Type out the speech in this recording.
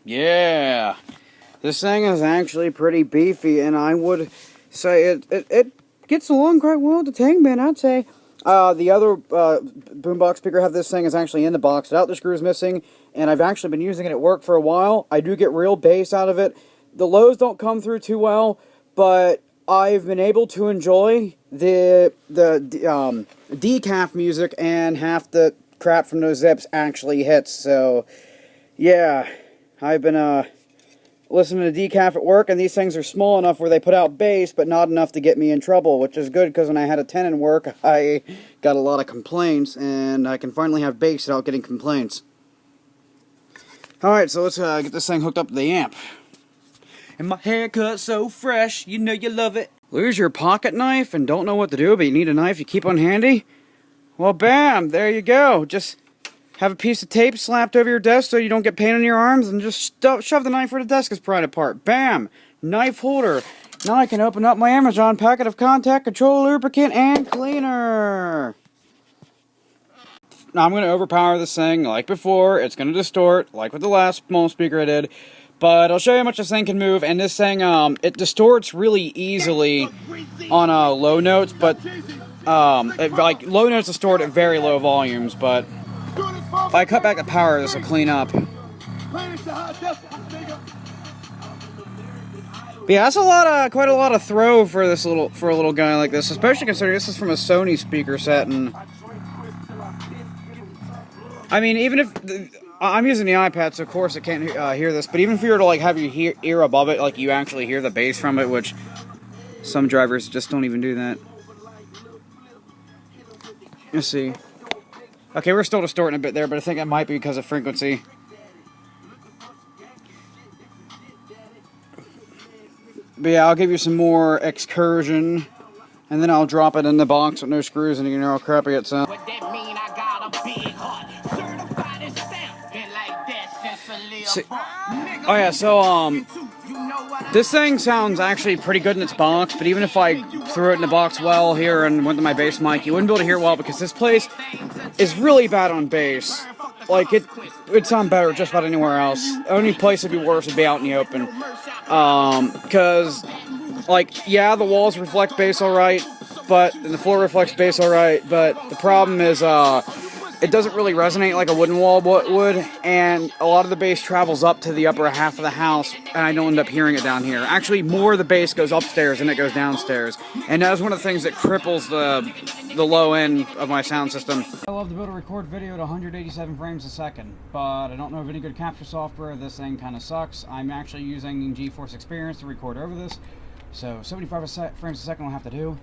Yeah, this thing is actually pretty beefy, and I would say it gets along quite well with the Tank I'd say. The other boombox speaker I have this thing is actually in the box. The screw is missing, and I've actually been using it at work for a while. I do get real bass out of it. The lows don't come through too well, but I've been able to enjoy the decaf music, and half the crap from those zips actually hits. So, yeah, I've been listening to decaf at work, and these things are small enough where they put out bass, but not enough to get me in trouble, which is good, because when I had a 10 in work, I got a lot of complaints, and I can finally have bass without getting complaints. Alright, so let's get this thing hooked up to the amp. And my haircut so fresh, you know you love it. Lose your pocket knife and don't know what to do, but you need a knife you keep on handy? Well, bam, there you go. Just have a piece of tape slapped over your desk so you don't get pain in your arms, and just shove the knife where the desk is pried apart. Bam! Knife holder. Now I can open up my Amazon packet of contact control lubricant and cleaner. Now I'm going to overpower this thing like before. It's going to distort, like with the last small speaker I did. But I'll show you how much this thing can move, and this thing, it distorts really easily on low notes, but, like, low notes distort at very low volumes, but if I cut back the power, this will clean up. But yeah, that's quite a lot of throw for a little guy like this, especially considering this is from a Sony speaker set, and I mean, even if I'm using the iPad, so of course I can't hear this, but even if you were to like have your ear above it, like you actually hear the bass from it, which some drivers just don't even do that. Let's see. Okay, we're still distorting a bit there, but I think it might be because of frequency. But yeah, I'll give you some more excursion, and then I'll drop it in the box with no screws, and you can hear how crappy it sounds. Oh yeah, so this thing sounds actually pretty good in its box, but even if I threw it in the box well here and went to my bass mic, you wouldn't be able to hear it well, because this place is really bad on bass. Like, it'd sound better just about anywhere else. The only place it'd be worse would be out in the open. Because, like, yeah, the walls reflect bass alright, and the floor reflects bass alright, but the problem is, it doesn't really resonate like a wooden wall would, and a lot of the bass travels up to the upper half of the house, and I don't end up hearing it down here. Actually, more of the bass goes upstairs than it goes downstairs, and that is one of the things that cripples the low end of my sound system. I love to be able to record video at 187 frames a second, but I don't know of any good capture software. This thing kind of sucks. I'm actually using GeForce Experience to record over this, so 75 frames a second will have to do.